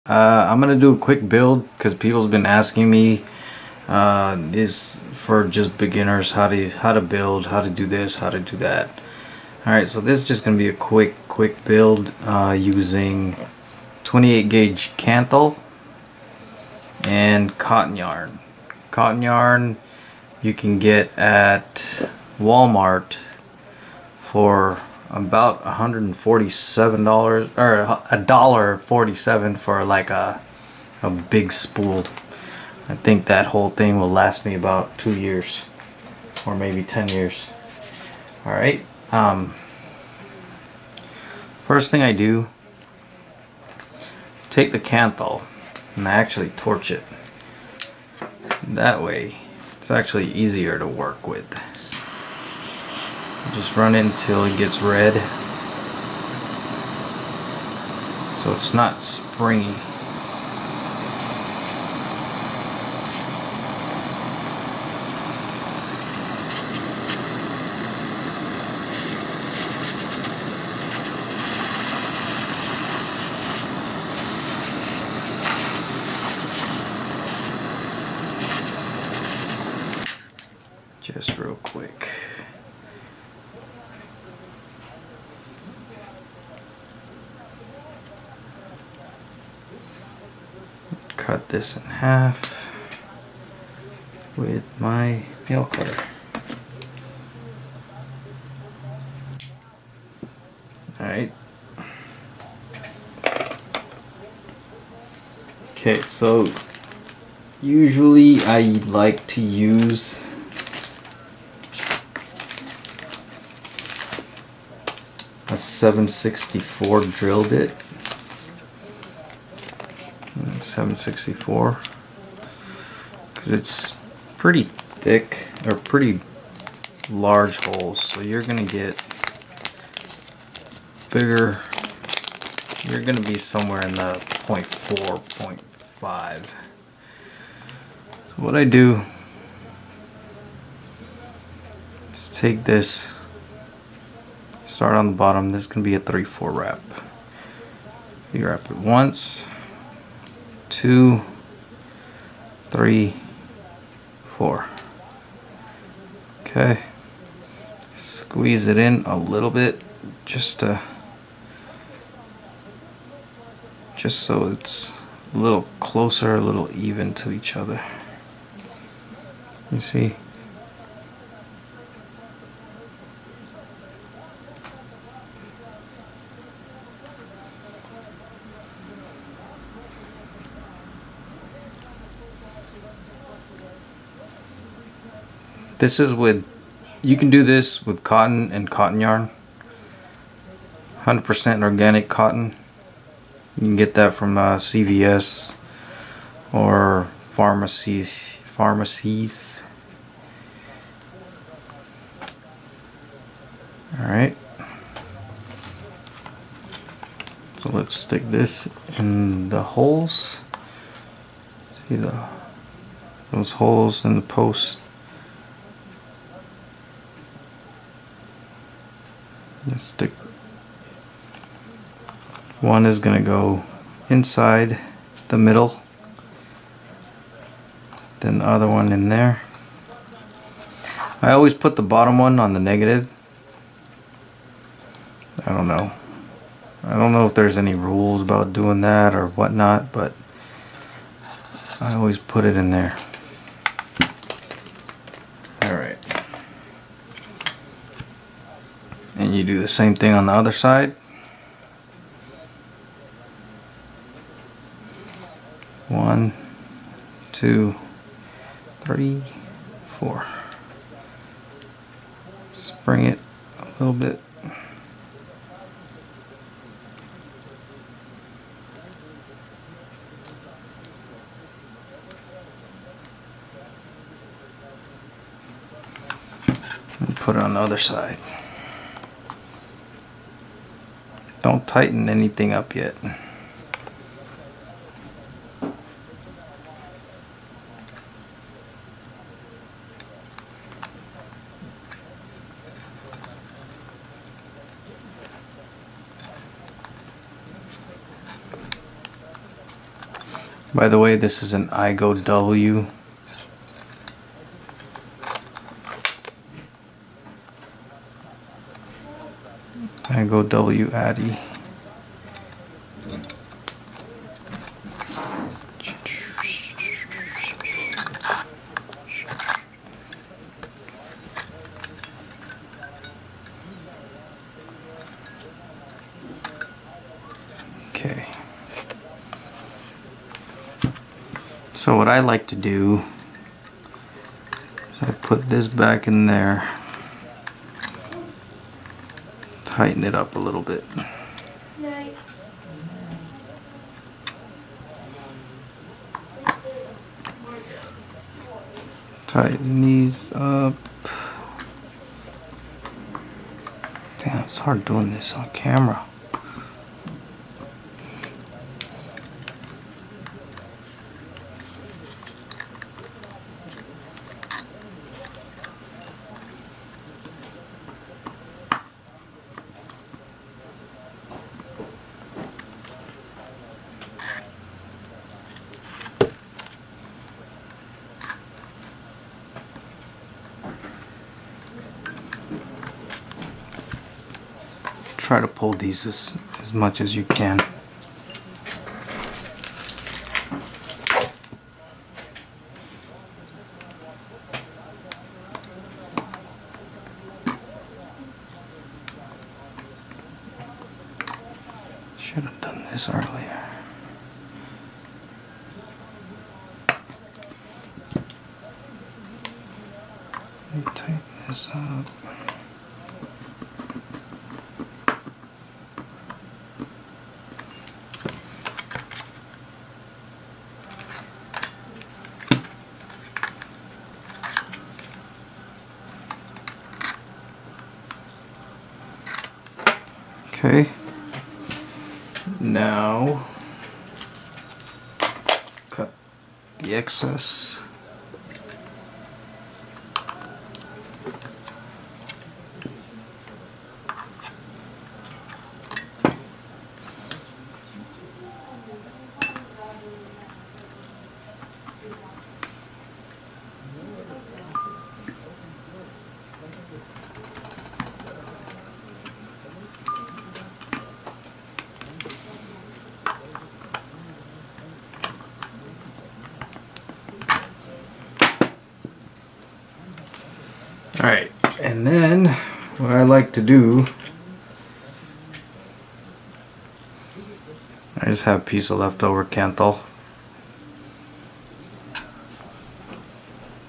I'm gonna do a quick build because people's been asking me this for just beginners, how to build, how to do this, how to do that. Alright, so this is just gonna be a quick build using 28 gauge Kanthal and cotton yarn. Cotton yarn you can get at Walmart for about $147 or $1.47 for like a big spool. I think that whole thing will last me about 2 years or maybe 10 years. Alright, first thing I do, take the Kanthal and I actually torch it. That way it's actually easier to work with. Just run it until it gets red, so it's not springy. Just real quick. Cut this in half with my nail cutter. Alright. Okay, so usually I like to use a 764 drill bit. 764 because it's pretty thick or pretty large holes, so you're gonna get bigger. You're gonna be somewhere in the 0.4, 0.5. So what I do is take this, start on the bottom. This can be a 3/4 wrap. You wrap it once, 2, 3, 4. Okay. Squeeze it in a little bit just so it's a little closer, a little even to each other. You see? This is with, you can do this with cotton and cotton yarn. 100% organic cotton. You can get that from CVS or pharmacies. Alright. So let's stick this in the holes. See those holes in the post. Just stick. One is going to go inside the middle, then the other one in there. I always put the bottom one on the negative. I don't know if there's any rules about doing that or whatnot, but I always put it in there. Alright. And you do the same thing on the other side. 1, 2, 3, 4. Spring it a little bit. And put it on the other side. Don't tighten anything up yet. By the way, this is an IGO-W. IGO-W Addy. Okay. So what I like to do is I put this back in there, tighten it up a little bit. Tighten these up. Damn, it's hard doing this on camera. Try to pull these as much as you can. Should have done this earlier. Let me tighten this up. Okay, now cut the excess. Alright, and then what I like to do, I just have a piece of leftover Kanthal.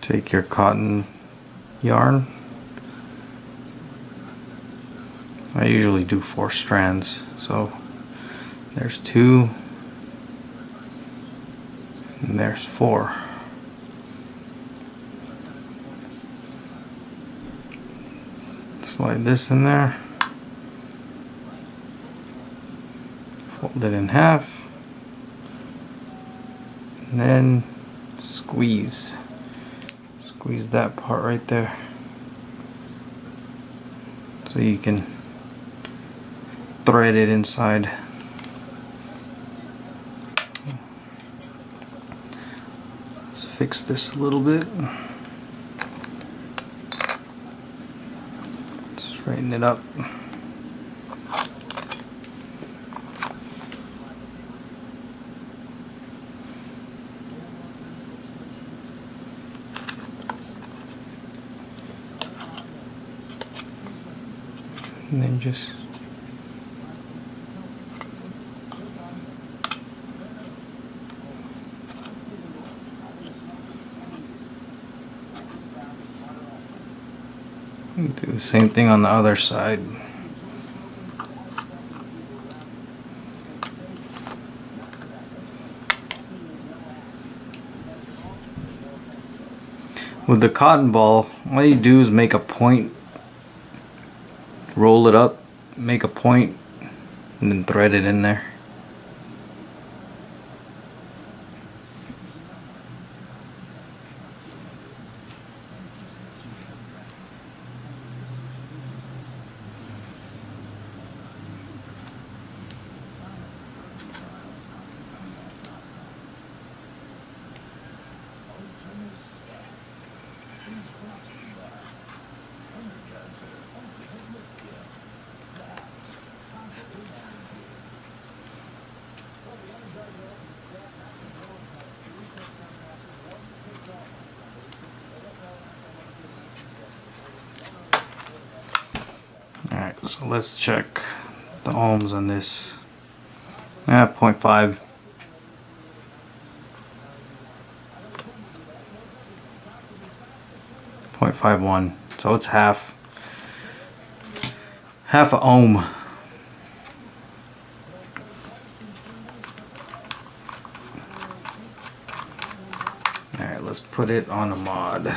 Take your cotton yarn. I usually do 4 strands, so there's 2 and there's 4. Slide this in there, fold it in half, and then squeeze that part right there so you can thread it inside. Let's fix this a little bit. Straighten it up. And then just do the same thing on the other side. With the cotton ball, all you do is make a point, roll it up, make a point, and then thread it in there. So let's check the ohms on this. 0.5. .51. So it's half a ohm. Alright, let's put it on a mod.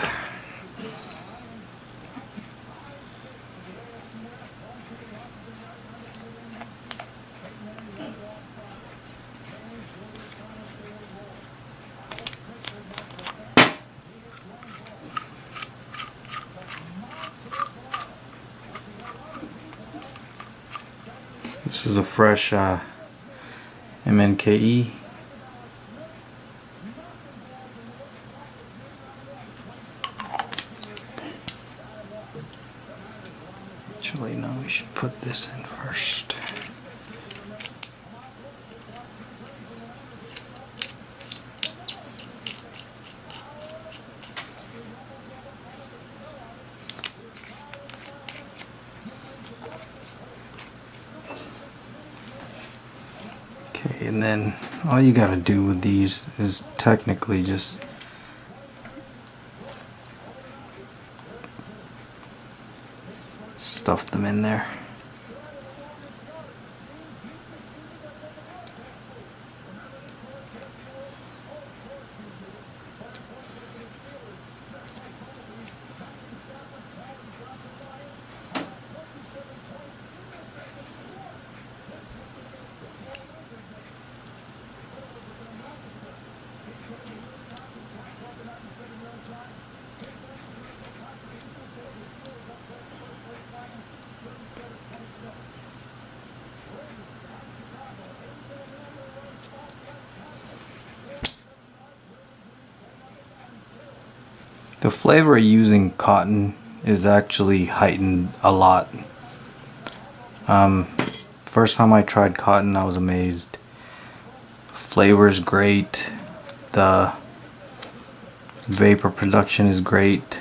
This is a fresh MNKE. Actually, no, we should put this in first. Okay, and then all you gotta do with these is technically just stuff them in there. The flavor using cotton is actually heightened a lot. First time I tried cotton, I was amazed. Flavor's great. The vapor production is great.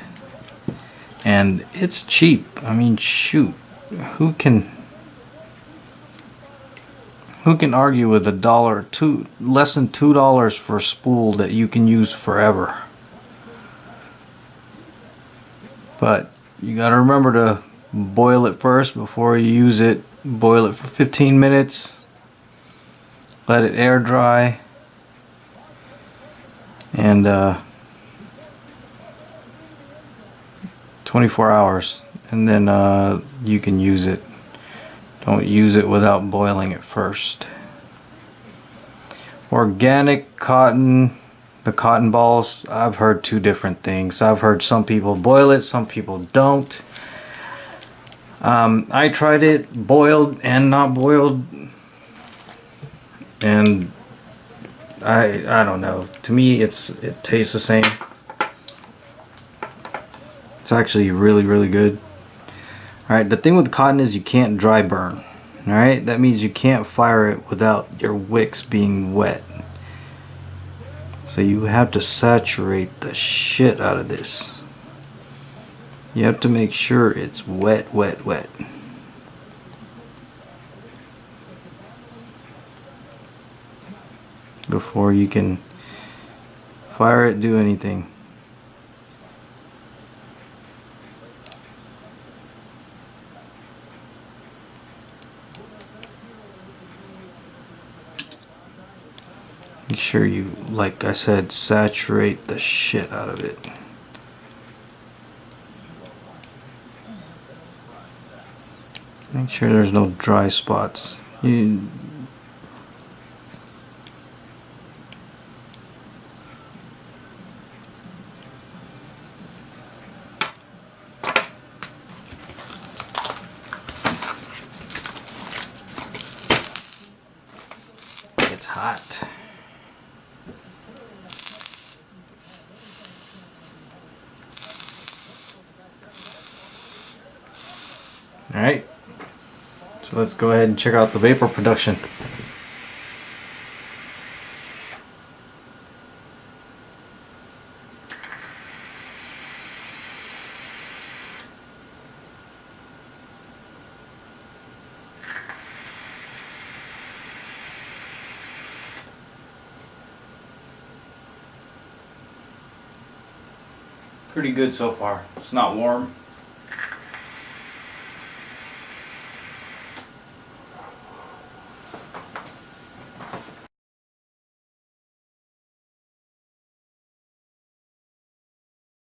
And it's cheap. I mean, shoot. Who can argue with $1, less than $2 for a spool that you can use forever? But you gotta remember to boil it first before you use it. Boil it for 15 minutes. Let it air dry. And 24 hours. And then you can use it. Don't use it without boiling it first. Organic cotton. The cotton balls, I've heard two different things. I've heard some people boil it, some people don't. I tried it boiled and not boiled, and I don't know. To me, it tastes the same. It's actually really good. All right, the thing with cotton is you can't dry burn. All right, that means you can't fire it without your wicks being wet. So you have to saturate the shit out of this. You have to make sure it's wet. Before you can fire it, do anything. Make sure you, like I said, saturate the shit out of it. Make sure there's no dry spots. It's hot. Alright, so let's go ahead and check out the vapor production. pretty good so far. It's not warm.